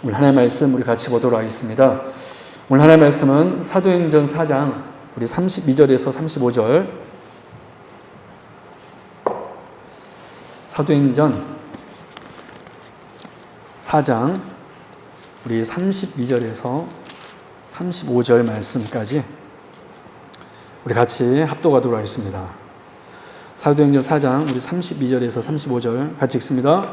오늘 하나님의 말씀 우리 같이 보도록 하겠습니다. 오늘 하나님의 말씀은 사도행전 4장 우리 32절에서 35절, 사도행전 4장 우리 32절에서 35절 말씀까지 우리 같이 합독하도록 하겠습니다. 사도행전 4장 우리 32절에서 35절 같이 읽습니다.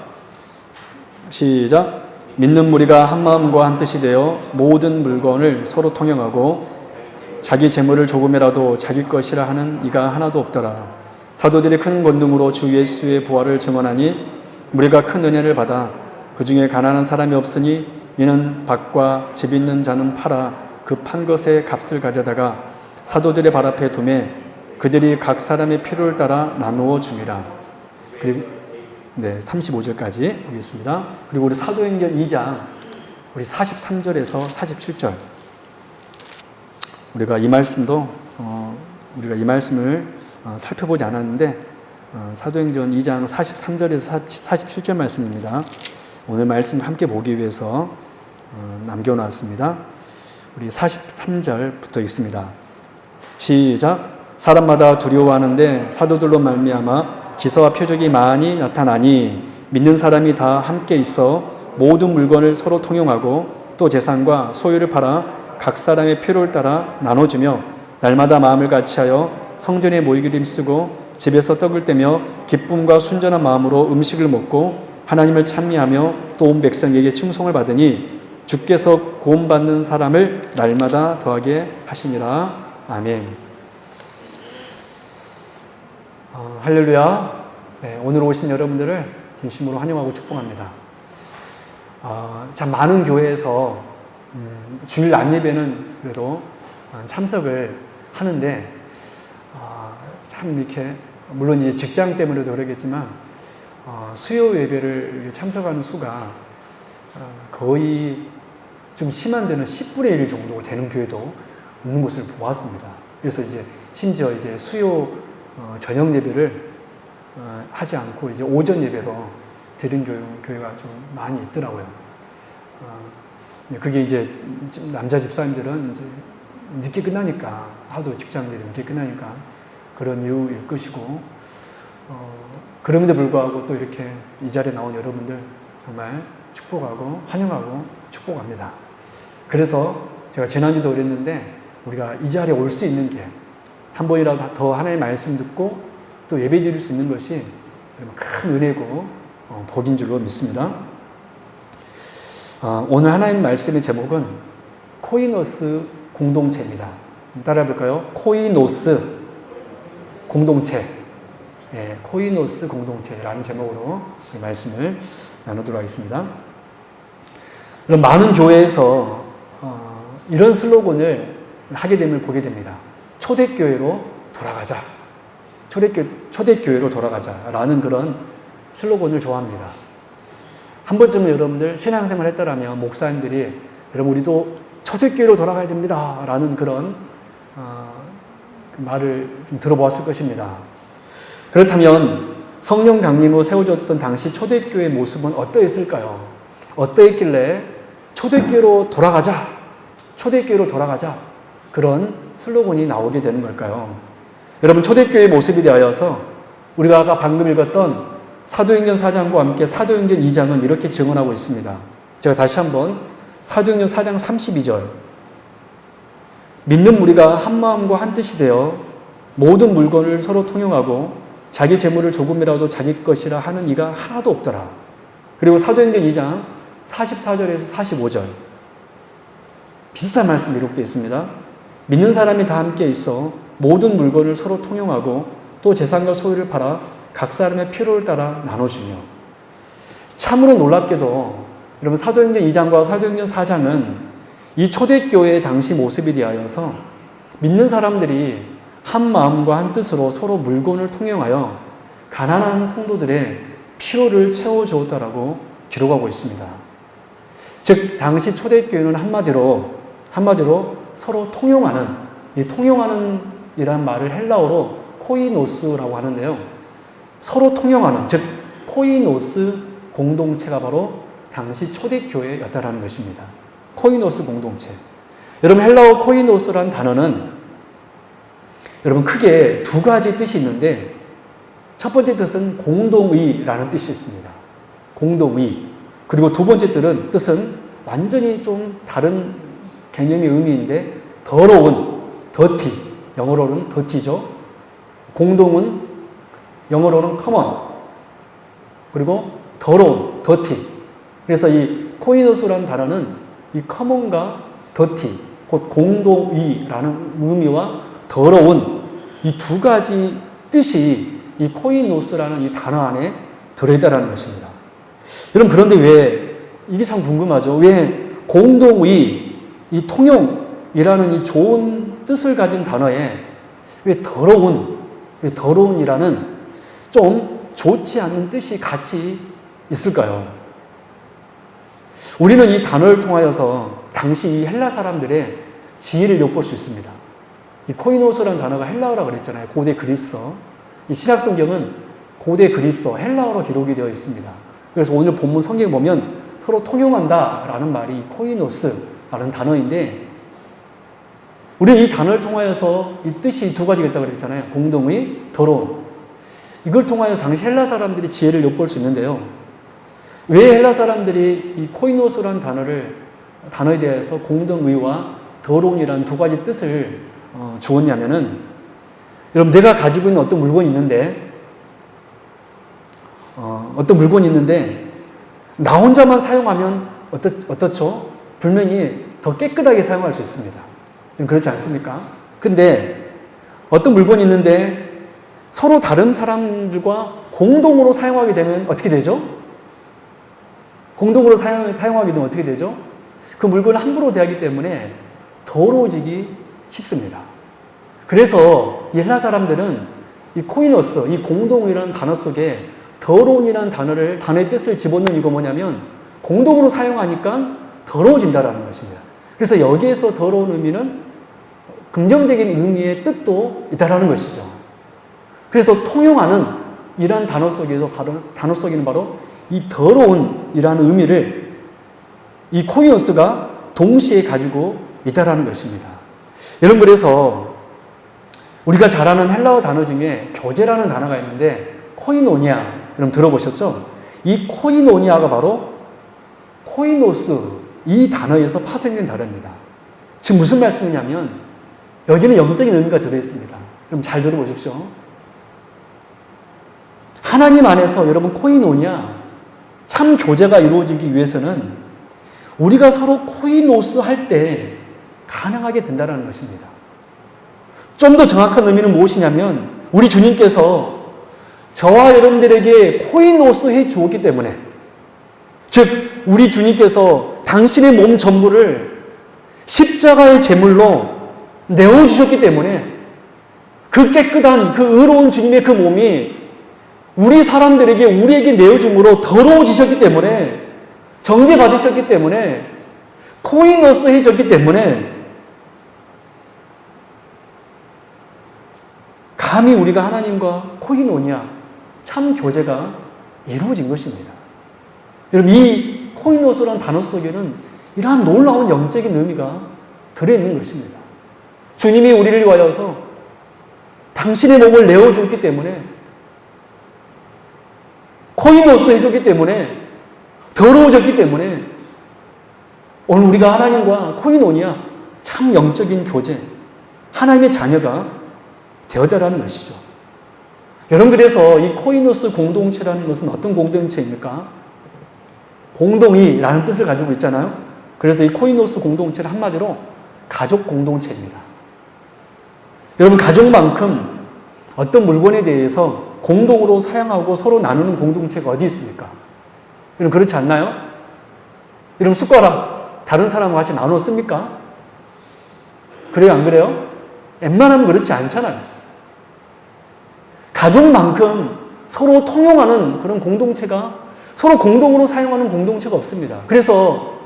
시작. 믿는 무리가 한 마음과 한 뜻이 되어 모든 물건을 서로 통용하고 자기 재물을 조금이라도 자기 것이라 하는 이가 하나도 없더라. 사도들이 큰 권능으로 주 예수의 부활을 증언하니 무리가 큰 은혜를 받아 그 중에 가난한 사람이 없으니 이는 밭과 집 있는 자는 팔아 그 판 것의 값을 가져다가 사도들의 발 앞에 두매 그들이 각 사람의 필요를 따라 나누어 줍니다. 그리고 35절까지 보겠습니다. 그리고 우리 사도행전 2장 우리 43절에서 47절 우리가 이 말씀을 살펴보지 않았는데 사도행전 2장 43절에서 47절 말씀입니다. 오늘 말씀 함께 보기 위해서 남겨놨습니다. 우리 43절부터 읽습니다. 시작. 사람마다 두려워하는데 사도들로 말미암아 기사와 표적이 많이 나타나니 믿는 사람이 다 함께 있어 모든 물건을 서로 통용하고 또 재산과 소유를 팔아 각 사람의 필요를 따라 나눠주며 날마다 마음을 같이하여 성전에 모이기를 힘쓰고 집에서 떡을 떼며 기쁨과 순전한 마음으로 음식을 먹고 하나님을 찬미하며 또 온 백성에게 충성을 받으니 주께서 구원받는 사람을 날마다 더하게 하시니라. 아멘. 할렐루야. 네, 오늘 오신 여러분들을 진심으로 환영하고 축복합니다. 참 많은 교회에서 주일 낮예배는 그래도 참석을 하는데 참 이렇게 물론 이제 직장 때문에도 그러겠지만 수요 예배를 참석하는 수가 거의 좀 심한 데는 10분의 1 정도 되는 교회도 있는 것을 보았습니다. 그래서 이제 심지어 이제 수요 저녁 예배를 하지 않고 이제 오전 예배로 드린 교회가 좀 많이 있더라고요. 그게 이제 남자 집사님들은 이제 늦게 끝나니까, 하도 직장들이 늦게 끝나니까 그런 이유일 것이고, 그럼에도 불구하고 또 이렇게 이 자리에 나온 여러분들 정말 축복하고 환영하고 축복합니다. 그래서 제가 지난주도 그랬는데 우리가 이 자리에 올 수 있는 게 한 번이라도 더 하나님의 말씀 듣고 또 예배 드릴 수 있는 것이 큰 은혜고 복인 줄로 믿습니다. 오늘 하나님 말씀의 제목은 코이노스 공동체입니다. 따라해 볼까요? 코이노스 공동체. 네, 코이노스 공동체라는 제목으로 이 말씀을 나누도록 하겠습니다. 그럼 많은 교회에서 이런 슬로건을 하게 됨을 보게 됩니다. 초대교회로 돌아가자. 초대교회로 돌아가자라는 그런 슬로건을 좋아합니다. 한 번쯤은 여러분들 신앙생활 했더라면 목사님들이 여러분 우리도 초대교회로 돌아가야 됩니다 라는 그런 말을 좀 들어보았을 것입니다. 그렇다면 성령 강림으로 세워졌던 당시 초대교회의 모습은 어떠했을까요? 어떠했길래 초대교회로 돌아가자, 초대교회로 돌아가자 그런 슬로건이 나오게 되는 걸까요? 여러분 초대교회의 모습에 대하여서 우리가 아까 방금 읽었던 사도행전 4장과 함께 사도행전 2장은 이렇게 증언하고 있습니다. 제가 다시 한번 사도행전 4장 32절 믿는 무리가 한 마음과 한 뜻이 되어 모든 물건을 서로 통용하고 자기 재물을 조금이라도 자기 것이라 하는 이가 하나도 없더라. 그리고 사도행전 2장 44절에서 45절 비슷한 말씀 기록되어 있습니다. 믿는 사람이 다 함께 있어 모든 물건을 서로 통용하고 또 재산과 소유를 팔아 각 사람의 필요를 따라 나눠주며 참으로 놀랍게도 여러분 사도행전 2장과 사도행전 4장은 이 초대교회의 당시 모습에 대하여서 믿는 사람들이 한 마음과 한 뜻으로 서로 물건을 통용하여 가난한 성도들의 필요를 채워주었다라고 기록하고 있습니다. 즉 당시 초대교회는 한마디로 서로 통용하는, 이 통용하는 이란 말을 헬라어로 코이노스라고 하는데요. 서로 통용하는, 즉 코이노스 공동체가 바로 당시 초대교회였다라는 것입니다. 코이노스 공동체. 여러분, 헬라어 코이노스라는 단어는 여러분 크게 두 가지 뜻이 있는데, 첫 번째 뜻은 공동의라는 뜻이 있습니다. 공동의. 그리고 두 번째 뜻은 완전히 좀 다른 개념의 의미인데, 더러운, 더티. 영어로는 더티죠. 공동은 영어로는 common. 그리고 더러운, 더티. 그래서 이 코이노스라는 단어는 이 common과 더티, 곧 공동의라는 의미와 더러운 이 두 가지 뜻이 이 코이노스라는 이 단어 안에 들어있다는 것입니다. 여러분, 그런데 왜, 이게 참 궁금하죠. 왜 공동의, 이 통용이라는 이 좋은 뜻을 가진 단어에 왜 더러운이라는 좀 좋지 않는 뜻이 같이 있을까요? 우리는 이 단어를 통하여서 당시 이 헬라 사람들의 지혜를 엿볼 수 있습니다. 이 코이노스라는 단어가 헬라어라고 그랬잖아요. 고대 그리스어. 이 신약성경은 고대 그리스어, 헬라어로 기록이 되어 있습니다. 그래서 오늘 본문 성경에 보면 서로 통용한다라는 말이 이 코이노스라는 단어인데, 우리는 이 단어를 통하여서 이 뜻이 두 가지가 있다고 그랬잖아요. 공동의, 더러움. 이걸 통하여서 당시 헬라 사람들이 지혜를 엿볼 수 있는데요. 왜 헬라 사람들이 이 코이노스라는 단어에 대해서 공동의와 더러움이라는 두 가지 뜻을 주었냐면은, 여러분, 내가 가지고 있는 어떤 물건이 있는데, 나 혼자만 사용하면 어떻죠? 분명히 더 깨끗하게 사용할 수 있습니다. 그렇지 않습니까? 근데 어떤 물건이 있는데 서로 다른 사람들과 공동으로 사용하게 되면 어떻게 되죠? 공동으로 사용하게 되면 어떻게 되죠? 그 물건을 함부로 대하기 때문에 더러워지기 쉽습니다. 그래서 이 헬라 사람들은 이 코이노스, 이 공동이라는 단어 속에 더러운이라는 단어의 뜻을 집어넣은 이유가 뭐냐면, 공동으로 사용하니까 더러워진다라는 것입니다. 그래서 여기에서 더러운 의미는 긍정적인 의미의 뜻도 있다라는 것이죠. 그래서 통용하는 이러한 단어 속에는 바로 이 더러운이라는 의미를 이 코이노스가 동시에 가지고 있다라는 것입니다. 여러분, 그래서 우리가 잘 아는 헬라어 단어 중에 교제라는 단어가 있는데, 코이노니아, 여러분 들어보셨죠? 이 코이노니아가 바로 코이노스, 이 단어에서 파생된 단어입니다. 지금 무슨 말씀이냐면, 여기는 영적인 의미가 들어있습니다. 여러분 잘 들어보십시오. 하나님 안에서 여러분 코이노니아, 참 교제가 이루어지기 위해서는 우리가 서로 코이노스 할 때 가능하게 된다는 것입니다. 좀 더 정확한 의미는 무엇이냐면, 우리 주님께서 저와 여러분들에게 코이노스 해 주었기 때문에, 즉 우리 주님께서 당신의 몸 전부를 십자가의 제물로 내어주셨기 때문에, 그 깨끗한 그 의로운 주님의 그 몸이 우리에게 내어줌으로 더러워지셨기 때문에, 정죄받으셨기 때문에, 코이노스 해졌기 때문에 감히 우리가 하나님과 코이노니아, 참 교제가 이루어진 것입니다. 여러분, 이 코이노스라는 단어 속에는 이러한 놀라운 영적인 의미가 들어있는 것입니다. 주님이 우리를 위하여서 당신의 몸을 내어주었기 때문에, 코이노스 해줬기 때문에, 더러워졌기 때문에 오늘 우리가 하나님과 코이노니아, 참 영적인 교제, 하나님의 자녀가 되어다라는 것이죠. 여러분, 그래서 이 코이노스 공동체라는 것은 어떤 공동체입니까? 공동이라는 뜻을 가지고 있잖아요. 그래서 이 코이노스 공동체는 한마디로 가족 공동체입니다. 여러분, 가족만큼 어떤 물건에 대해서 공동으로 사용하고 서로 나누는 공동체가 어디 있습니까? 여러분, 그렇지 않나요? 여러분, 숟가락 다른 사람과 같이 나눠 씁니까? 그래요, 안 그래요? 웬만하면 그렇지 않잖아요. 가족만큼 서로 통용하는 그런 공동체가, 서로 공동으로 사용하는 공동체가 없습니다. 그래서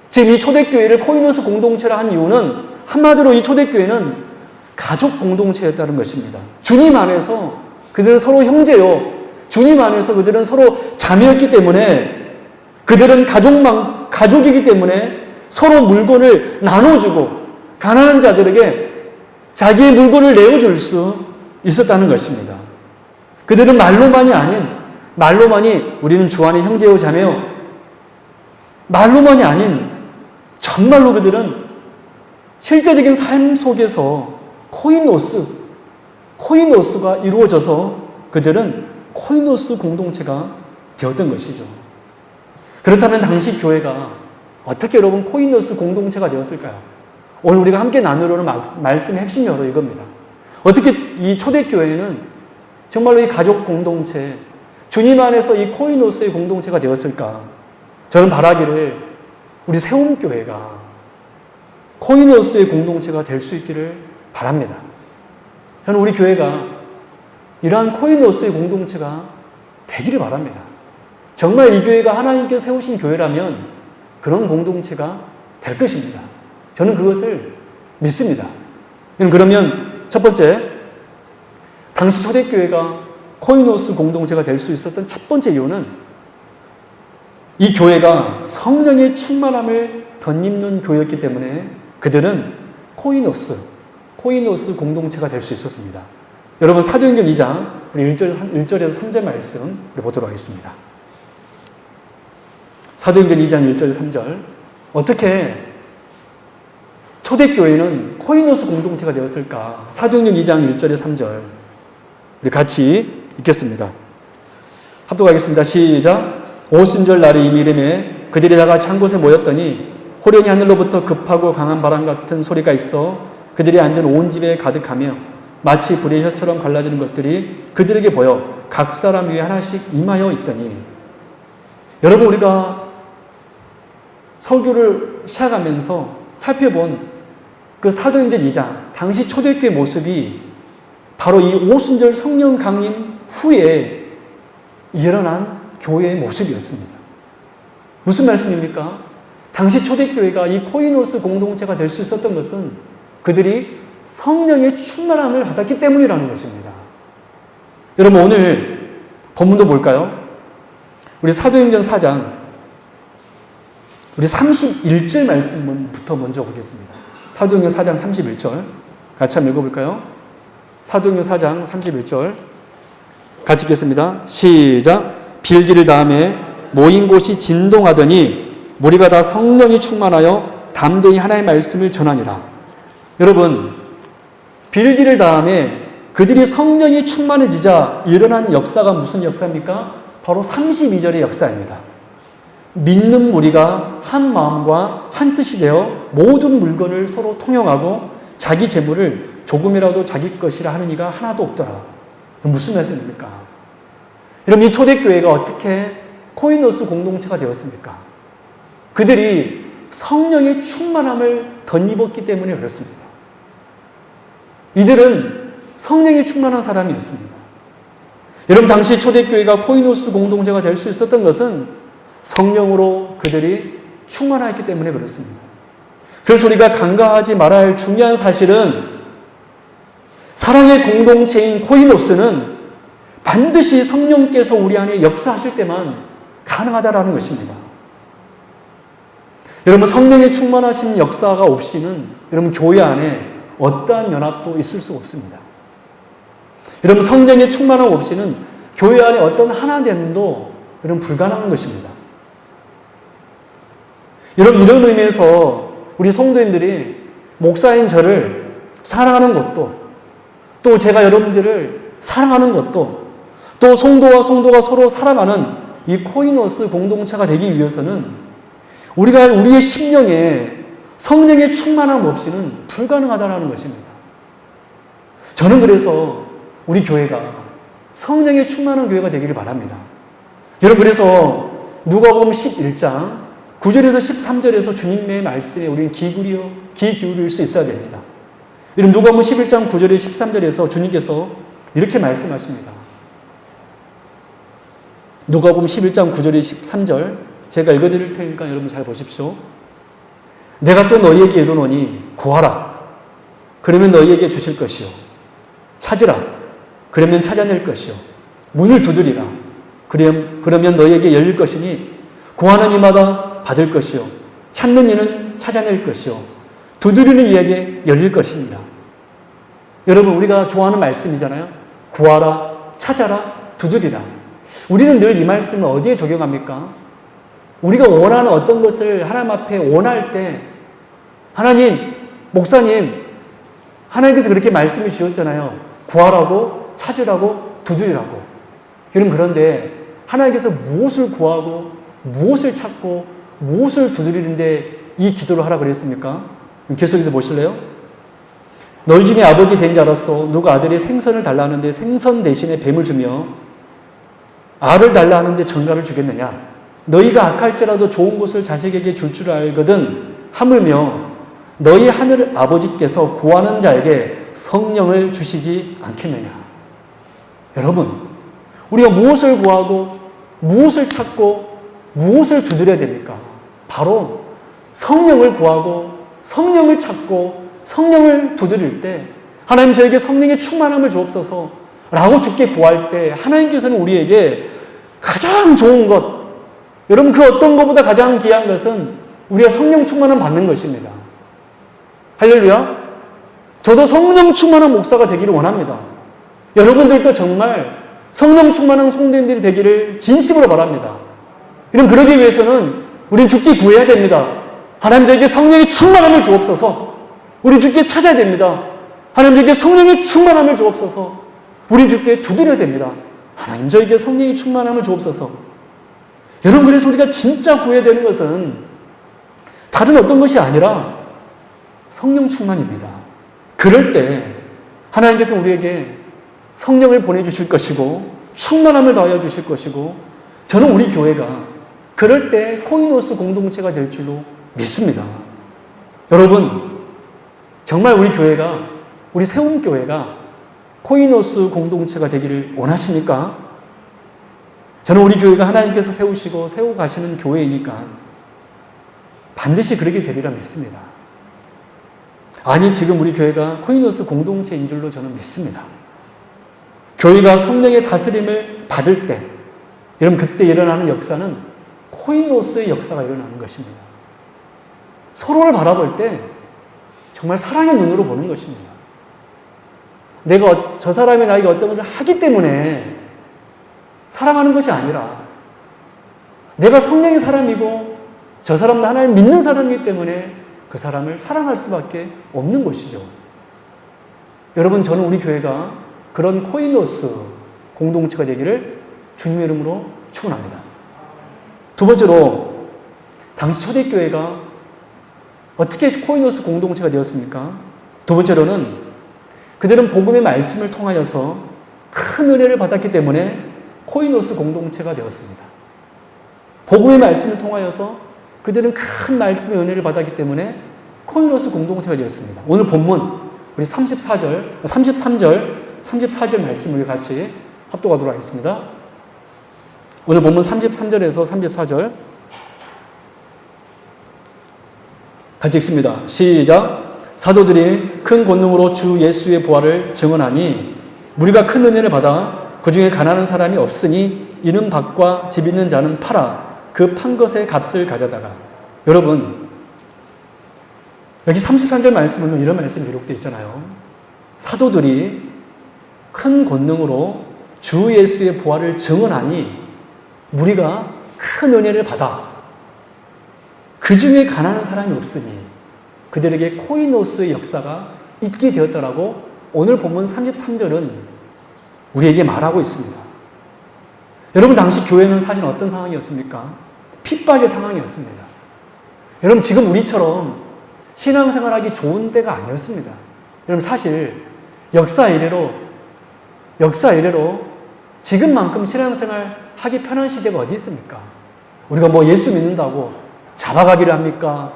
지금 이 초대교회를 코이노스 공동체라 한 이유는, 한마디로 이 초대교회는 가족 공동체였다는 것입니다. 주님 안에서 그들은 서로 형제요, 주님 안에서 그들은 서로 자매였기 때문에 그들은 가족이기 때문에 서로 물건을 나눠주고 가난한 자들에게 자기의 물건을 내어줄 수 있었다는 것입니다. 그들은 말로만이 우리는 주 안에 형제요 자매요, 말로만이 아닌 정말로 그들은 실제적인 삶 속에서 코이노스가 이루어져서 그들은 코이노스 공동체가 되었던 것이죠. 그렇다면 당시 교회가 어떻게 여러분 코이노스 공동체가 되었을까요? 오늘 우리가 함께 나누려는 말씀의 핵심이 바로 이겁니다. 어떻게 이 초대교회는 정말로 이 가족 공동체, 주님 안에서 이 코이노스의 공동체가 되었을까? 저는 바라기를 우리 세움교회가 코이노스의 공동체가 될 수 있기를 바랍니다. 저는 우리 교회가 이러한 코이노스의 공동체가 되기를 바랍니다. 정말 이 교회가 하나님께서 세우신 교회라면 그런 공동체가 될 것입니다. 저는 그것을 믿습니다. 그러면 첫 번째, 당시 초대교회가 코이노스 공동체가 될 수 있었던 첫 번째 이유는 이 교회가 성령의 충만함을 덧입는 교회였기 때문에 그들은 코이노스 공동체가 될 수 있었습니다. 여러분 사도행전 2장 우리 1절에서 3절 말씀 우리 보도록 하겠습니다. 사도행전 2장 1절 3절 어떻게 초대교회는 코이노스 공동체가 되었을까? 사도행전 2장 1절에 3절 우리 같이 읽겠습니다. 합독하겠습니다. 시작. 오순절 날이 이미 이르매 그들이 다가 한 곳에 모였더니 호련히 하늘로부터 급하고 강한 바람 같은 소리가 있어 그들이 앉은 온 집에 가득하며 마치 불의 혀처럼 갈라지는 것들이 그들에게 보여 각 사람 위에 하나씩 임하여 있더니, 여러분 우리가 설교를 시작하면서 살펴본 그 사도행전 2장 당시 초대교회 모습이 바로 이 오순절 성령 강림 후에 일어난 교회의 모습이었습니다. 무슨 말씀입니까? 당시 초대교회가 이 코이노스 공동체가 될 수 있었던 것은 그들이 성령의 충만함을 받았기 때문이라는 것입니다. 여러분 오늘 본문도 볼까요? 우리 사도행전 4장 우리 31절 말씀부터 먼저 보겠습니다. 사도행전 4장 31절 같이 한번 읽어볼까요? 사도행전 4장 31절 같이 읽겠습니다. 시작. 빌기를 다음에 모인 곳이 진동하더니 무리가 다 성령이 충만하여 담대히 하나님의 말씀을 전하니라. 여러분 빌기를 다음에 그들이 성령이 충만해지자 일어난 역사가 무슨 역사입니까? 바로 32절의 역사입니다. 믿는 무리가 한 마음과 한 뜻이 되어 모든 물건을 서로 통용하고 자기 재물을 조금이라도 자기 것이라 하는 이가 하나도 없더라. 무슨 말씀입니까? 여러분 이 초대교회가 어떻게 코이노스 공동체가 되었습니까? 그들이 성령의 충만함을 덧입었기 때문에 그렇습니다. 이들은 성령이 충만한 사람이었습니다. 여러분 당시 초대교회가 코이노스 공동체가 될 수 있었던 것은 성령으로 그들이 충만하였기 때문에 그렇습니다. 그래서 우리가 간과하지 말아야 할 중요한 사실은 사랑의 공동체인 코이노스는 반드시 성령께서 우리 안에 역사하실 때만 가능하다라는 것입니다. 여러분 성령의 충만하신 역사가 없이는 여러분 교회 안에 어떠한 연합도 있을 수가 없습니다. 여러분 성령의 충만함 없이는 교회 안에 어떤 하나됨도 여러분 불가능한 것입니다. 여러분 이런 의미에서 우리 성도님들이 목사인 저를 사랑하는 것도 또 제가 여러분들을 사랑하는 것도 또 성도가 서로 사랑하는 이 코이노스 공동체가 되기 위해서는 우리가 우리의 심령에 성령의 충만함 없이는 불가능하다는 것입니다. 저는 그래서 우리 교회가 성령의 충만한 교회가 되기를 바랍니다. 여러분 그래서 누가복음 11장 9절에서 13절에서 주님의 말씀에 우리는 귀 기울일 수 있어야 됩니다. 여러분 누가복음 11장 9절에 13절에서 주님께서 이렇게 말씀하십니다. 누가복음 11장 9절에 13절 제가 읽어드릴 테니까 여러분 잘 보십시오. 내가 또 너희에게 이르노니 구하라. 그러면 너희에게 주실 것이요. 찾으라. 그러면 찾아낼 것이요. 문을 두드리라. 그러면 너희에게 열릴 것이니 구하는 이마다 받을 것이요 찾는 이는 찾아낼 것이요 두드리는 이에게 열릴 것이니라. 여러분, 우리가 좋아하는 말씀이잖아요. 구하라, 찾아라, 두드리라. 우리는 늘 이 말씀을 어디에 적용합니까? 우리가 원하는 어떤 것을 하나님 앞에 원할 때 하나님, 목사님, 하나님께서 그렇게 말씀을 주셨잖아요. 구하라고, 찾으라고, 두드리라고. 여러분, 그런데 하나님께서 무엇을 구하고 무엇을 찾고 무엇을 두드리는데 이 기도를 하라 그랬습니까? 계속해서 보실래요? 너희 중에 아버지 된 자로서 누가 아들이 생선을 달라 하는데 생선 대신에 뱀을 주며 알을 달라 하는데 정갈을 주겠느냐? 너희가 악할지라도 좋은 것을 자식에게 줄 알거든 하물며 너희 하늘 아버지께서 구하는 자에게 성령을 주시지 않겠느냐? 여러분, 우리가 무엇을 구하고 무엇을 찾고 무엇을 두드려야 됩니까? 바로 성령을 구하고 성령을 찾고 성령을 두드릴 때 하나님 저에게 성령의 충만함을 주옵소서 라고 주께 구할 때 하나님께서는 우리에게 가장 좋은 것, 여러분 그 어떤 것보다 가장 귀한 것은 우리가 성령 충만함 받는 것입니다. 할렐루야. 저도 성령 충만한 목사가 되기를 원합니다. 여러분들도 정말 성령 충만한 성도님들이 되기를 진심으로 바랍니다. 이런 그러기 위해서는 우린 주께 구해야 됩니다. 하나님 저에게 성령의 충만함을 주옵소서. 우린 주께 찾아야 됩니다. 하나님 저에게 성령의 충만함을 주옵소서. 우린 주께 두드려야 됩니다. 하나님 저에게 성령의 충만함을 주옵소서. 여러분, 그래서 우리가 진짜 구해야 되는 것은 다른 어떤 것이 아니라 성령 충만입니다. 그럴 때 하나님께서 우리에게 성령을 보내주실 것이고 충만함을 더하여 주실 것이고 저는 우리 교회가 그럴 때 코이노스 공동체가 될 줄로 믿습니다. 여러분, 정말 우리 교회가, 우리 세움교회가 코이노스 공동체가 되기를 원하십니까? 저는 우리 교회가 하나님께서 세우시고 세우고 가시는 교회이니까 반드시 그렇게 되리라 믿습니다. 아니, 지금 우리 교회가 코이노스 공동체인 줄로 저는 믿습니다. 교회가 성령의 다스림을 받을 때, 여러분 그때 일어나는 역사는 코이노스의 역사가 일어나는 것입니다. 서로를 바라볼 때 정말 사랑의 눈으로 보는 것입니다. 내가 저 사람이 나에게 어떤 것을 하기 때문에 사랑하는 것이 아니라 내가 성령의 사람이고 저 사람도 하나님을 믿는 사람이기 때문에 그 사람을 사랑할 수밖에 없는 것이죠. 여러분, 저는 우리 교회가 그런 코이노스 공동체가 되기를 주님의 이름으로 축원합니다. 두 번째로, 당시 초대교회가 어떻게 코이노스 공동체가 되었습니까? 두 번째로는 그들은 복음의 말씀을 통하여서 큰 은혜를 받았기 때문에 코이노스 공동체가 되었습니다. 복음의 말씀을 통하여서 그들은 큰 말씀의 은혜를 받았기 때문에 코이노스 공동체가 되었습니다. 오늘 본문 우리 33절 말씀을 같이 합독하도록 하겠습니다. 오늘 본문 33절에서 34절 같이 읽습니다. 시작. 사도들이 큰 권능으로 주 예수의 부활을 증언하니 우리가 큰 은혜를 받아 그 중에 가난한 사람이 없으니 이는 밭과 집 있는 자는 팔아 그 판 것의 값을 가져다가. 여러분, 여기 33절 말씀은 이런 말씀이 기록되어 있잖아요. 사도들이 큰 권능으로 주 예수의 부활을 증언하니 우리가 큰 은혜를 받아 그 중에 가난한 사람이 없으니 그들에게 코이노스의 역사가 있게 되었다라고 오늘 본문 33절은 우리에게 말하고 있습니다. 여러분, 당시 교회는 사실 어떤 상황이었습니까? 핍박의 상황이었습니다. 여러분, 지금 우리처럼 신앙생활하기 좋은 때가 아니었습니다. 여러분, 사실 역사 이래로 지금만큼 신앙생활 하기 편한 시대가 어디 있습니까? 우리가 뭐 예수 믿는다고 잡아가기를 합니까?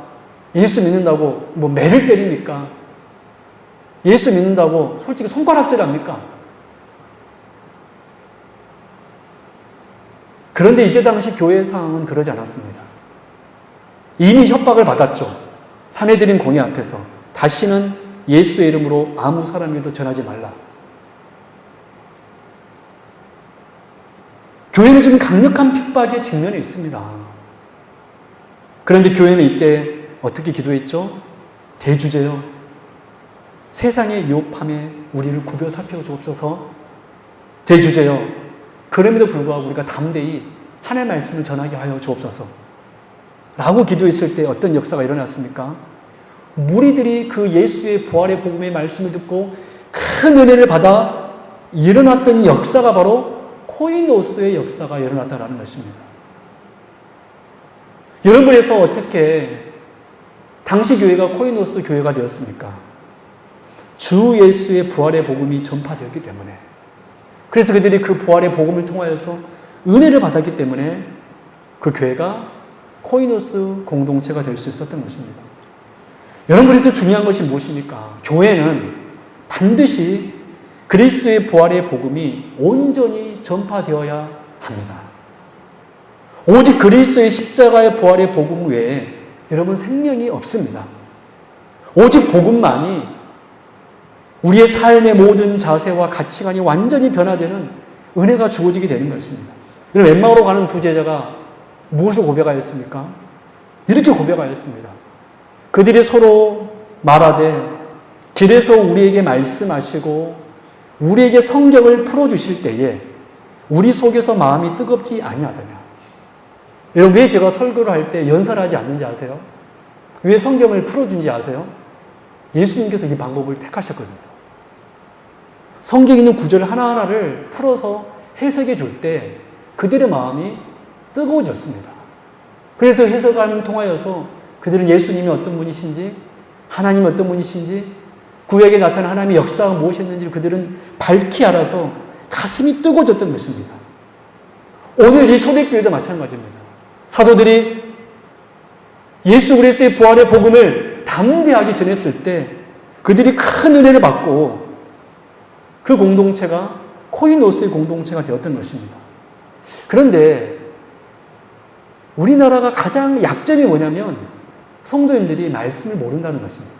예수 믿는다고 뭐 매를 때립니까? 예수 믿는다고 솔직히 손가락질 합니까? 그런데 이때 당시 교회의 상황은 그러지 않았습니다. 이미 협박을 받았죠. 사내들인 공회 앞에서 다시는 예수의 이름으로 아무 사람에게도 전하지 말라. 교회는 지금 강력한 핍박에 직면해 있습니다. 그런데 교회는 이때 어떻게 기도했죠? 대주제여, 세상의 유혹함에 우리를 구겨 살펴 주옵소서. 대주제여, 그럼에도 불구하고 우리가 담대히 하나님의 말씀을 전하게 하여 주옵소서 라고 기도했을 때 어떤 역사가 일어났습니까? 무리들이 그 예수의 부활의 복음의 말씀을 듣고 큰 은혜를 받아 일어났던 역사가 바로 코이노스의 역사가 일어났다는 것입니다. 여러분, 그래서 어떻게 당시 교회가 코이노스 교회가 되었습니까? 주 예수의 부활의 복음이 전파되었기 때문에, 그래서 그들이 그 부활의 복음을 통하여서 은혜를 받았기 때문에 그 교회가 코이노스 공동체가 될 수 있었던 것입니다. 여러분, 그래서 중요한 것이 무엇입니까? 교회는 반드시 그리스도의 부활의 복음이 온전히 전파되어야 합니다. 오직 그리스도의 십자가의 부활의 복음 외에 여러분 생명이 없습니다. 오직 복음만이 우리의 삶의 모든 자세와 가치관이 완전히 변화되는 은혜가 주어지게 되는 것입니다. 여러분, 엠마오로 가는 두 제자가 무엇을 고백하였습니까? 이렇게 고백하였습니다. 그들이 서로 말하되 길에서 우리에게 말씀하시고 우리에게 성경을 풀어주실 때에 우리 속에서 마음이 뜨겁지 아니하더냐. 여러분, 왜 제가 설교를 할 때 연설하지 않는지 아세요? 왜 성경을 풀어준지 아세요? 예수님께서 이 방법을 택하셨거든요. 성경에 있는 구절 하나하나를 풀어서 해석해 줄 때 그들의 마음이 뜨거워졌습니다. 그래서 해석을 통하여서 그들은 예수님이 어떤 분이신지, 하나님이 어떤 분이신지, 구약에 나타난 하나님의 역사가 무엇이었는지 그들은 밝히 알아서 가슴이 뜨거워졌던 것입니다. 오늘 이 초대교회도 마찬가지입니다. 사도들이 예수 그리스도의 부활의 복음을 담대하게 전했을 때 그들이 큰 은혜를 받고 그 공동체가 코이노스의 공동체가 되었던 것입니다. 그런데 우리나라가 가장 약점이 뭐냐면 성도님들이 말씀을 모른다는 것입니다.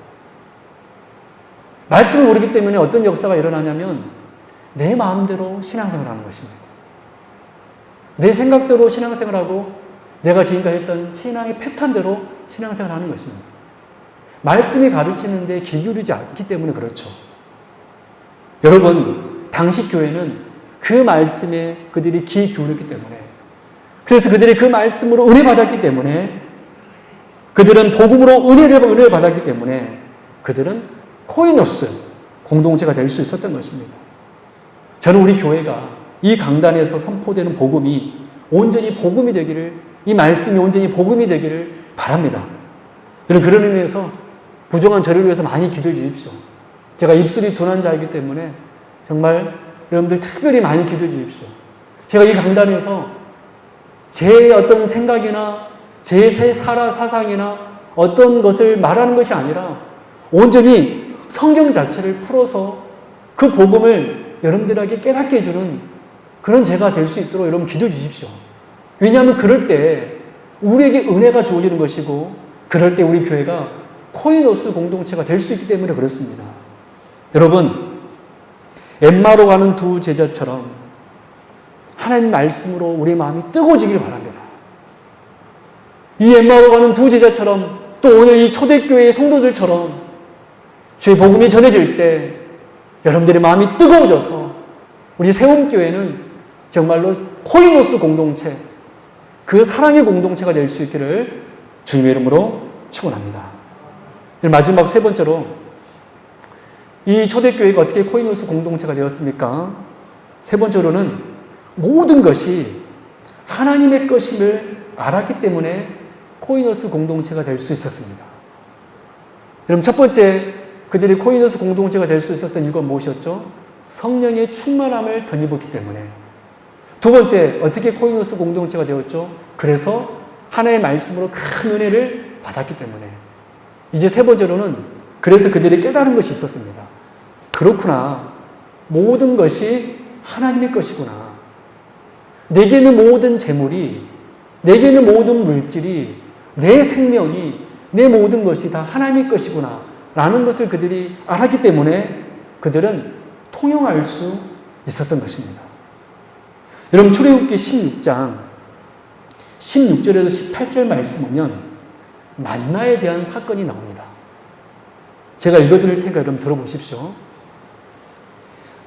말씀을 모르기 때문에 어떤 역사가 일어나냐면 내 마음대로 신앙생활을 하는 것입니다. 내 생각대로 신앙생활하고 내가 지금까지 했던 신앙의 패턴대로 신앙생활을 하는 것입니다. 말씀이 가르치는데 귀 기울이지 않기 때문에 그렇죠. 여러분, 당시 교회는 그 말씀에 그들이 귀 기울였기 때문에, 그래서 그들이 그 말씀으로 은혜 받았기 때문에, 그들은 복음으로 은혜를 받았기 때문에 그들은 코이노스 공동체가 될 수 있었던 것입니다. 저는 우리 교회가 이 강단에서 선포되는 복음이 온전히 복음이 되기를, 이 말씀이 온전히 복음이 되기를 바랍니다. 여러분, 그런 의미에서 부정한 저를 위해서 많이 기도해 주십시오. 제가 입술이 둔한 자이기 때문에 정말 여러분들 특별히 많이 기도해 주십시오. 제가 이 강단에서 제 어떤 생각이나 제 사상이나 어떤 것을 말하는 것이 아니라 온전히 성경 자체를 풀어서 그 복음을 여러분들에게 깨닫게 해주는 그런 제가 될 수 있도록 여러분 기도해 주십시오. 왜냐하면 그럴 때 우리에게 은혜가 주어지는 것이고, 그럴 때 우리 교회가 코이노스 공동체가 될 수 있기 때문에 그렇습니다. 여러분, 엠마로 가는 두 제자처럼 하나님 말씀으로 우리 마음이 뜨거워지길 바랍니다. 이 엠마로 가는 두 제자처럼, 또 오늘 이 초대교회의 성도들처럼 주의 복음이 전해질 때 여러분들의 마음이 뜨거워져서 우리 세움교회는 정말로 코이노스 공동체, 그 사랑의 공동체가 될 수 있기를 주님의 이름으로 축원합니다. 마지막 세 번째로, 이 초대교회가 어떻게 코이노스 공동체가 되었습니까? 세 번째로는 모든 것이 하나님의 것임을 알았기 때문에 코이노스 공동체가 될 수 있었습니다. 여러분, 첫 번째 그들이 코이노스 공동체가 될 수 있었던 이유가 무엇이었죠? 성령의 충만함을 덧입었기 때문에. 두 번째, 어떻게 코이노스 공동체가 되었죠? 그래서 하나님의 말씀으로 큰 은혜를 받았기 때문에. 이제 세 번째로는 그래서 그들이 깨달은 것이 있었습니다. 그렇구나. 모든 것이 하나님의 것이구나. 내게 있는 모든 재물이, 내게 있는 모든 물질이, 내 생명이, 내 모든 것이 다 하나님의 것이구나 라는 것을 그들이 알았기 때문에 그들은 통용할 수 있었던 것입니다. 여러분, 출애굽기 16장 16절에서 18절 말씀 보면 만나에 대한 사건이 나옵니다. 제가 읽어드릴 테니까 여러분 들어보십시오.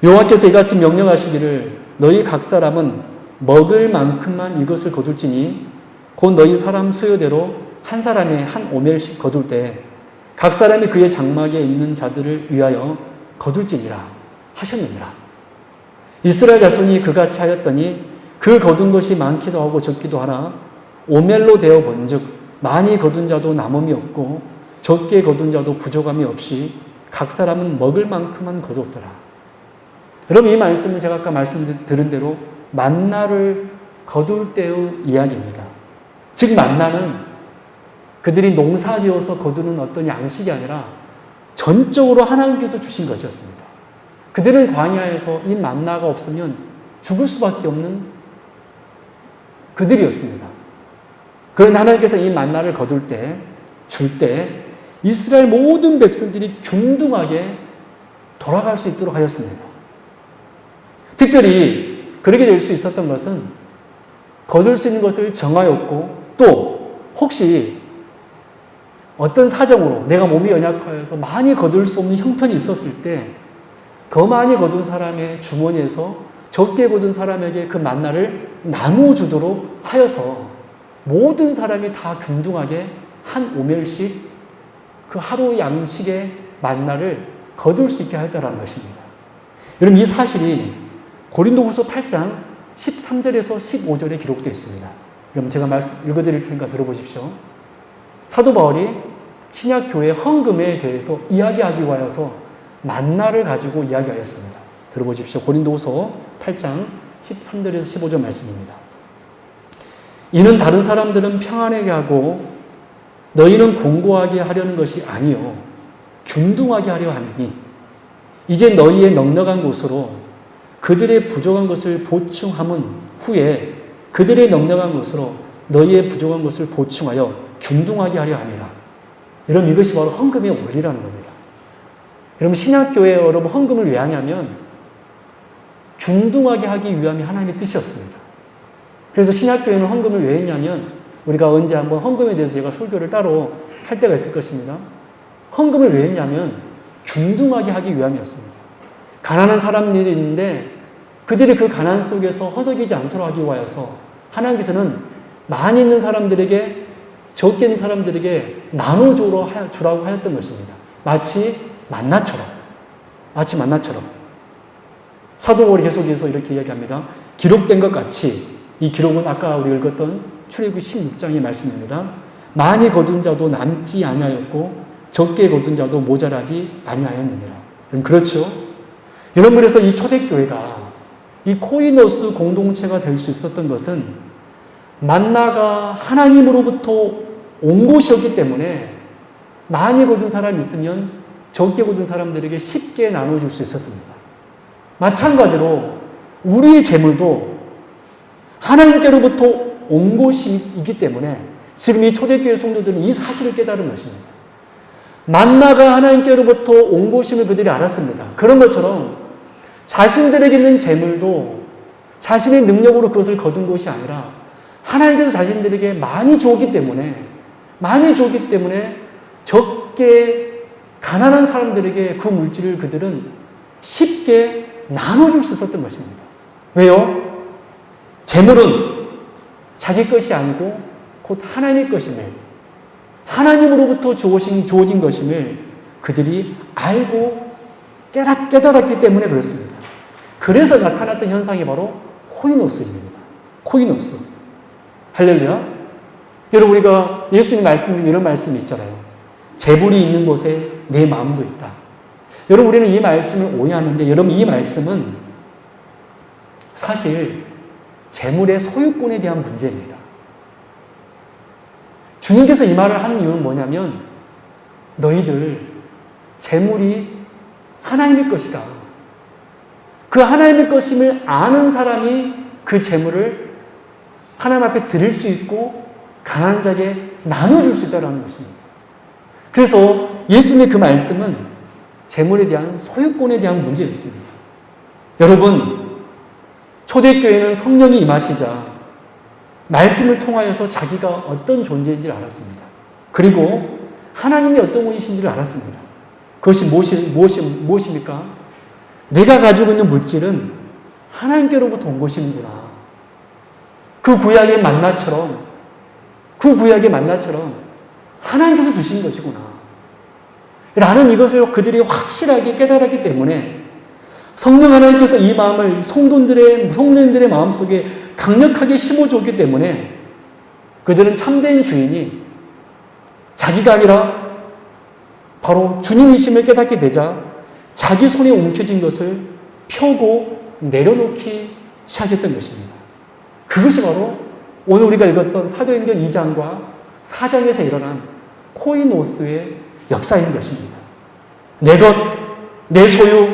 여호와께서 이같이 명령하시기를 너희 각 사람은 먹을 만큼만 이것을 거둘지니 곧 너희 사람 수요대로 한 사람에 한 오멜씩 거둘 때 각 사람이 그의 장막에 있는 자들을 위하여 거둘지니라 하셨느니라. 이스라엘 자손이 그같이 하였더니 그 거둔 것이 많기도 하고 적기도 하나 오멜로 되어 본즉 많이 거둔 자도 남음이 없고 적게 거둔 자도 부족함이 없이 각 사람은 먹을 만큼만 거뒀더라. 여러분 이 말씀은 제가 아까 말씀드린 대로 만나를 거둘 때의 이야기입니다. 즉 만나는 그들이 농사지어서 거두는 어떤 양식이 아니라 전적으로 하나님께서 주신 것이었습니다. 그들은 광야에서 이 만나가 없으면 죽을 수밖에 없는 그들이었습니다. 그런데 하나님께서 이 만나를 거둘 때, 줄 때 이스라엘 모든 백성들이 균등하게 돌아갈 수 있도록 하였습니다. 특별히 그렇게 될 수 있었던 것은 거둘 수 있는 것을 정하였고 또 혹시 어떤 사정으로 내가 몸이 연약하여서 많이 거둘 수 없는 형편이 있었을 때 더 많이 거둔 사람의 주머니에서 적게 거둔 사람에게 그 만나를 나누어주도록 하여서 모든 사람이 다 균등하게 한 오멜씩 그 하루 양식의 만나를 거둘 수 있게 하였다는 것입니다. 여러분 이 사실이 고린도후서 8장 13절에서 15절에 기록되어 있습니다. 여러분 제가 읽어드릴 테니까 들어보십시오. 사도 바울이 신약교회 헌금에 대해서 이야기하기 위하여서 만나를 가지고 이야기하였습니다. 들어보십시오. 고린도후서 8장 13절에서 15절 말씀입니다. 이는 다른 사람들은 평안하게 하고 너희는 공고하게 하려는 것이 아니요 균등하게 하려 함이니 이제 너희의 넉넉한 곳으로 그들의 부족한 것을 보충함은 후에 그들의 넉넉한 것으로 너희의 부족한 것을 보충하여 균등하게 하려 함이라. 여러분 이것이 바로 헌금의 원리라는 겁니다. 여러분 신약교회 여러분 헌금을 왜 하냐면 균등하게 하기 위함이 하나님의 뜻이었습니다. 그래서 신약교회는 헌금을 왜 했냐면 우리가 언제 한번 헌금에 대해서 제가 설교를 따로 할 때가 있을 것입니다. 헌금을 왜 했냐면 균등하게 하기 위함이었습니다. 가난한 사람들이 있는데 그들이 그 가난 속에서 허덕이지 않도록 하기 위하여서 하나님께서는 많이 있는 사람들에게 적게 있는 사람들에게 나눠주라고 하였던 것입니다. 마치 만나처럼. 사도 바울이 계속해서 이렇게 이야기합니다. 기록된 것 같이 이 기록은 아까 우리 읽었던 출애굽기 16장의 말씀입니다. 많이 거둔 자도 남지 아니하였고 적게 거둔 자도 모자라지 아니하였느니라. 그렇죠? 여러분 그래서 이 초대교회가 이 코이노스 공동체가 될 수 있었던 것은 만나가 하나님으로부터 온 것이었기 때문에 많이 거둔 사람이 있으면 적게 거둔 사람들에게 쉽게 나눠줄 수 있었습니다. 마찬가지로 우리의 재물도 하나님께로부터 온 것이기 때문에 지금 이 초대교회 성도들은 이 사실을 깨달은 것입니다. 만나가 하나님께로부터 온 것임을 그들이 알았습니다. 그런 것처럼 자신들에게 있는 재물도 자신의 능력으로 그것을 거둔 것이 아니라 하나님께서 자신들에게 많이 주었기 때문에 적게 가난한 사람들에게 그 물질을 그들은 쉽게 나눠줄 수 있었던 것입니다. 왜요? 재물은 자기 것이 아니고 곧 하나님의 것임을, 하나님으로부터 주어진 것임을 그들이 알고 깨달았기 때문에 그렇습니다. 그래서 나타났던 현상이 바로 코이노스입니다. 코이노스. 할렐루야. 여러분 우리가 예수님 말씀 이런 말씀이 있잖아요. 재물이 있는 곳에 내 마음도 있다. 여러분 우리는 이 말씀을 오해하는데 여러분 이 말씀은 사실 재물의 소유권에 대한 문제입니다. 주님께서 이 말을 하는 이유는 뭐냐면 너희들 재물이 하나님의 것이다. 그 하나님의 것임을 아는 사람이 그 재물을 하나님 앞에 드릴 수 있고 가난한 자에게 나눠줄 수 있다는 것입니다. 그래서 예수님의 그 말씀은 재물에 대한 소유권에 대한 문제였습니다. 여러분 초대교회는 성령이 임하시자 말씀을 통하여서 자기가 어떤 존재인지를 알았습니다. 그리고 하나님이 어떤 분이신지를 알았습니다. 그것이 무엇입니까? 내가 가지고 있는 물질은 하나님께로부터 온 것이구나. 그 구약의 만나처럼 하나님께서 주신 것이구나. 라는 이것을 그들이 확실하게 깨달았기 때문에 성령 하나님께서 이 마음을 성도님들의 마음속에 강력하게 심어주었기 때문에 그들은 참된 주인이 자기가 아니라 바로 주님이심을 깨닫게 되자 자기 손에 움켜진 것을 펴고 내려놓기 시작했던 것입니다. 그것이 바로 오늘 우리가 읽었던 사도행전 2장과 4장에서 일어난 코이노스의 역사인 것입니다. 내 것, 내 소유,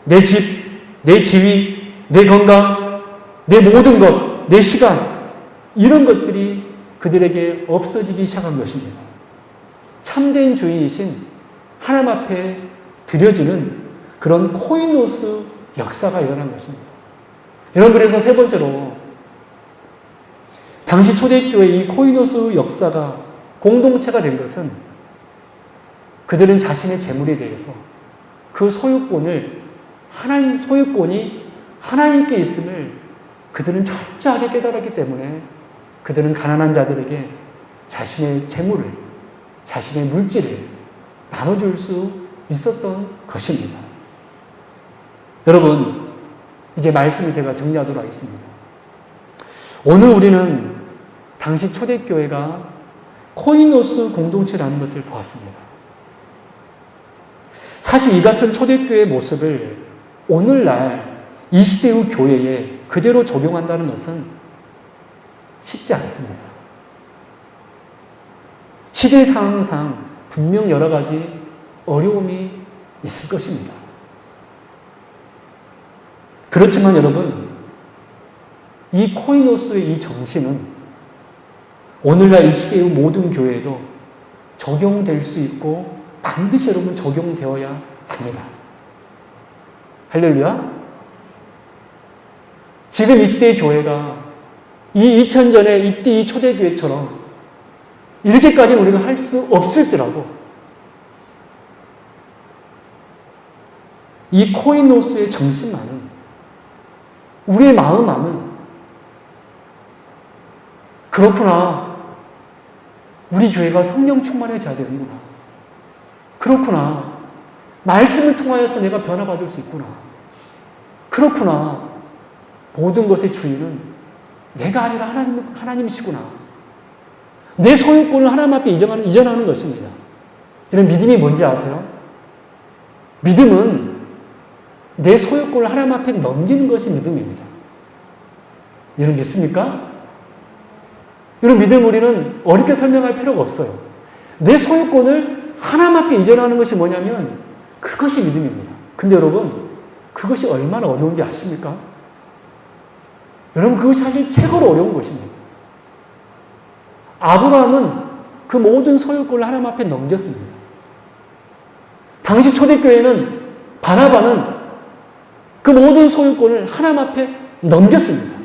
내 집, 내 지위, 내 건강, 내 모든 것, 내 시간, 이런 것들이 그들에게 없어지기 시작한 것입니다. 참된 주인이신 하나님 앞에 드려지는 그런 코이노스 역사가 일어난 것입니다. 여러분, 그래서 세 번째로 당시 초대교회의 이 코이노스 역사가 공동체가 된 것은 그들은 자신의 재물에 대해서 그 소유권이 하나님께 있음을 그들은 철저하게 깨달았기 때문에 그들은 가난한 자들에게 자신의 재물을, 자신의 물질을 나눠줄 수 있었던 것입니다. 여러분, 이제 말씀을 제가 정리하도록 하겠습니다. 오늘 우리는 당시 초대교회가 코이노스 공동체라는 것을 보았습니다. 사실 이 같은 초대교회의 모습을 오늘날 이 시대의 교회에 그대로 적용한다는 것은 쉽지 않습니다. 시대 상황상 분명 여러 가지 어려움이 있을 것입니다. 그렇지만 여러분, 이 코이노스의 이 정신은 오늘날 이 시대의 모든 교회에도 적용될 수 있고 반드시 여러분 적용되어야 합니다. 할렐루야. 지금 이 시대의 교회가 이 2000전에 이때 이 초대교회처럼 이렇게까지 우리가 할 수 없을지라도 이 코이노스의 정신만은, 우리의 마음만은 그렇구나, 우리 교회가 성령 충만해져야 되는구나, 그렇구나, 말씀을 통하여서 내가 변화받을 수 있구나, 그렇구나, 모든 것의 주인은 내가 아니라 하나님이시구나, 내 소유권을 하나님 앞에 이전하는 것입니다. 이런 믿음이 뭔지 아세요? 믿음은 내 소유권을 하나님 앞에 넘기는 것이 믿음입니다. 여러분 믿습니까? 이런 믿음 우리는 어렵게 설명할 필요가 없어요. 내 소유권을 하나님 앞에 이전하는 것이 뭐냐면 그것이 믿음입니다. 근데 여러분, 그것이 얼마나 어려운지 아십니까? 여러분, 그것이 사실 최고로 어려운 것입니다. 아브라함은 그 모든 소유권을 하나님 앞에 넘겼습니다. 당시 초대교회는, 바나바는 그 모든 소유권을 하나님 앞에 넘겼습니다.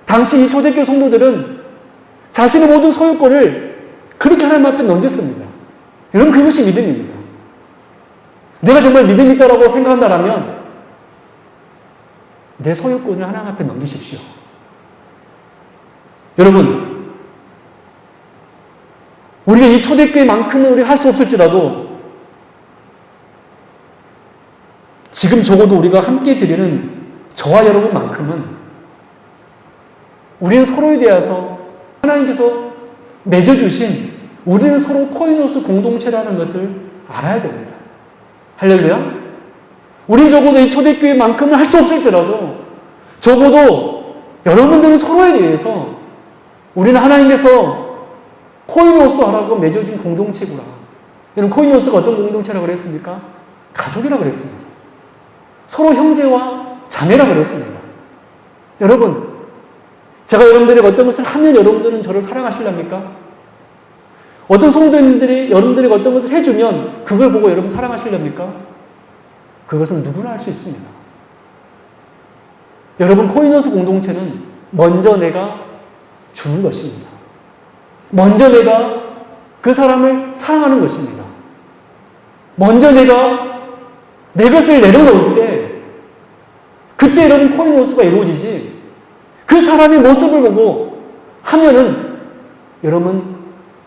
당시 이 초대교회 성도들은 자신의 모든 소유권을 그렇게 하나님 앞에 넘겼습니다. 여러분, 그것이 믿음입니다. 내가 정말 믿음이 있다고 생각한다면 내 소유권을 하나님 앞에 넘기십시오. 여러분, 우리가 이 초대교회만큼은 우리가 할 수 없을지라도 지금 적어도 우리가 함께 드리는 저와 여러분만큼은 우리는 서로에 대해서 하나님께서 맺어주신, 우리는 서로 코이노스 공동체라는 것을 알아야 됩니다. 할렐루야. 우린 적어도 이 초대교회만큼은 할 수 없을지라도 적어도 여러분들은 서로에 대해서 우리는 하나님께서 코이노스 하라고 맺어준 공동체구나. 여러분, 코이노스가 어떤 공동체라고 그랬습니까? 가족이라고 그랬습니다. 서로 형제와 자매라고 그랬습니다. 여러분, 제가 여러분들에게 어떤 것을 하면 여러분들은 저를 사랑하실랍니까? 어떤 성도님들이 여러분들에게 어떤 것을 해주면 그걸 보고 여러분 사랑하실랍니까? 그것은 누구나 할 수 있습니다. 여러분, 코이노스 공동체는 먼저 내가 주는 것입니다. 먼저 내가 그 사람을 사랑하는 것입니다. 먼저 내가 내 것을 내려놓을 때 그때 여러분 코이노스가 이루어지지, 그 사람의 모습을 보고 하면은 여러분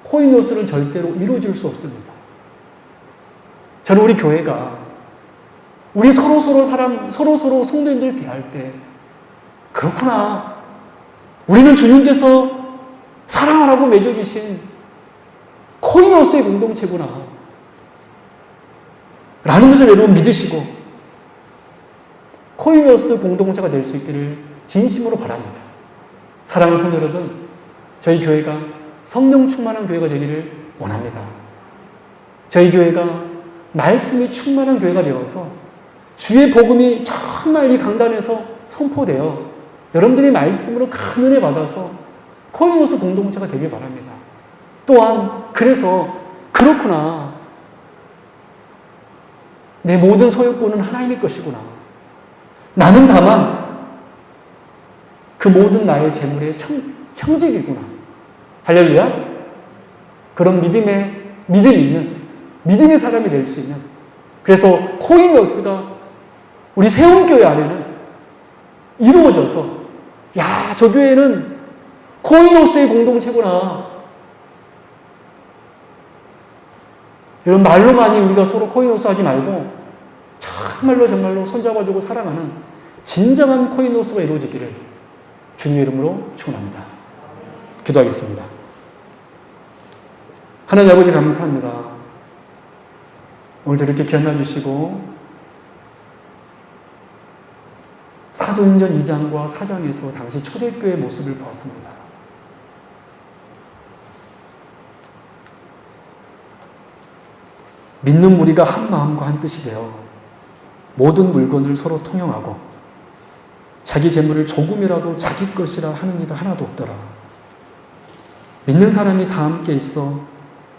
코이노스는 절대로 이루어질 수 없습니다. 저는 우리 교회가 우리 서로 성도님들 대할 때 그렇구나, 우리는 주님께서 사랑하라고 맺어주신 코이노스의 공동체구나 라는 것을 여러분 믿으시고 코이노스 공동체가 될 수 있기를 진심으로 바랍니다. 사랑하는 성도 여러분, 저희 교회가 성령 충만한 교회가 되기를 원합니다. 저희 교회가 말씀이 충만한 교회가 되어서 주의 복음이 정말 이 강단에서 선포되어 여러분들이 말씀으로 큰 은혜 받아서 코이노스 공동체가 되길 바랍니다. 또한 그래서 그렇구나, 내 모든 소유권은 하나님의 것이구나, 나는 다만 그 모든 나의 재물의 청직이구나, 할렐루야. 그런 믿음 있는 믿음의 사람이 될 수 있는, 그래서 코이노스가 우리 세움교회 안에는 이루어져서, 야, 저 교회는 코이노스의 공동체구나. 이런 말로만이 우리가 서로 코이노스 하지 말고 정말로 손잡아주고 사랑하는 진정한 코이노스가 이루어지기를 주님의 이름으로 축원합니다. 기도하겠습니다. 하나님 아버지 감사합니다. 오늘도 이렇게 기억나 주시고 사도행전 2장과 4장에서 당시 초대교회의 모습을 보았습니다. 믿는 무리가 한 마음과 한 뜻이 되어 모든 물건을 서로 통용하고 자기 재물을 조금이라도 자기 것이라 하는 이가 하나도 없더라. 믿는 사람이 다 함께 있어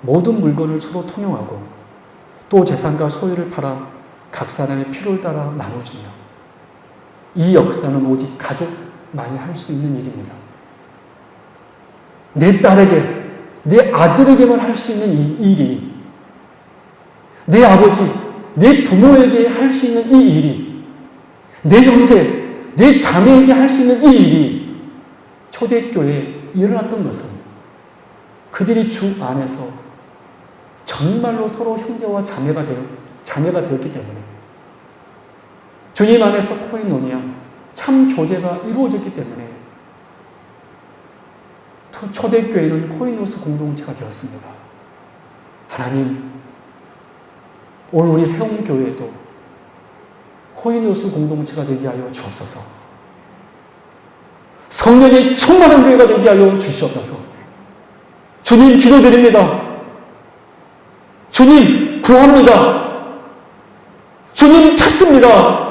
모든 물건을 서로 통용하고 또 재산과 소유를 팔아 각 사람의 필요를 따라 나눠주며, 이 역사는 오직 가족만이 할 수 있는 일입니다. 내 딸에게, 내 아들에게만 할 수 있는 이 일이, 내 아버지, 내 부모에게 할 수 있는 이 일이, 내 형제, 내 자매에게 할 수 있는 이 일이 초대교회에 일어났던 것은 그들이 주 안에서 정말로 서로 형제와 자매가 되었기 때문에, 주님 안에서 코이노니아, 참 교제가 이루어졌기 때문에 초대교회는 코이노스 공동체가 되었습니다. 하나님, 오늘 우리 세움교회도 코이노스 공동체가 되게 하여 주옵소서. 성령이 충만한 교회가 되게 하여 주시옵소서. 주님 기도드립니다. 주님 구합니다. 주님 찾습니다.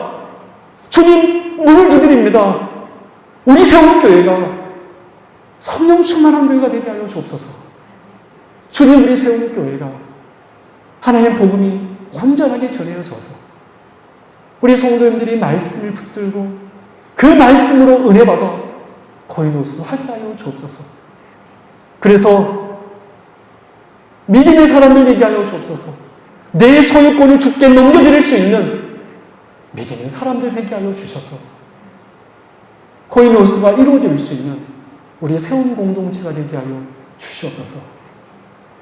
주님 문을 두드립니다. 우리 세움교회가 성령 충만한 교회가 되게 하여 주옵소서. 주님, 우리 세움교회가 하나님의 복음이 온전하게 전해져서 우리 성도님들이 말씀을 붙들고 그 말씀으로 은혜 받아 코이노스 하게 하여 주옵소서. 그래서 믿음의 사람을 되게 하여 주옵소서. 내 소유권을 주께 넘겨드릴 수 있는 믿음의 사람들 되게 하여 주셔서 코이노스가 이루어질 수 있는 우리 세움 공동체가 되게 하여 주시옵소서.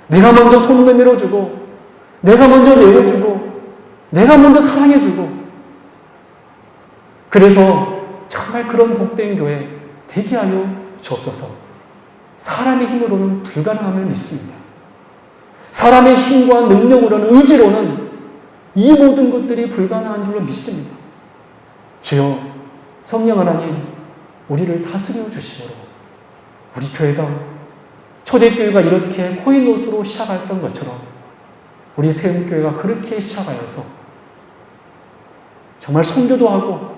내가 먼저 손 내밀어주고, 내가 먼저 내어주고, 내가 먼저 사랑해주고, 그래서 정말 그런 복된 교회 되게 하여 주옵소서. 사람의 힘으로는 불가능함을 믿습니다. 사람의 힘과 능력으로는, 의지로는 이 모든 것들이 불가능한 줄로 믿습니다. 주여, 성령 하나님, 우리를 다스려 주시므로 우리 교회가, 초대교회가 이렇게 코이노스로 시작했던 것처럼 우리 세움교회가 그렇게 시작하여서 정말 선교도 하고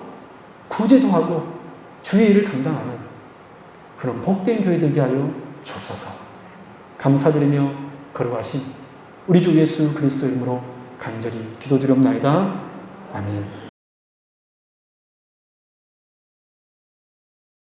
구제도 하고 주의 일을 감당하는 그런 복된 교회 되게 하여 주옵소서. 감사드리며 거룩하신 우리 주 예수 그리스도 이름으로 간절히 기도드리옵나이다. 아멘.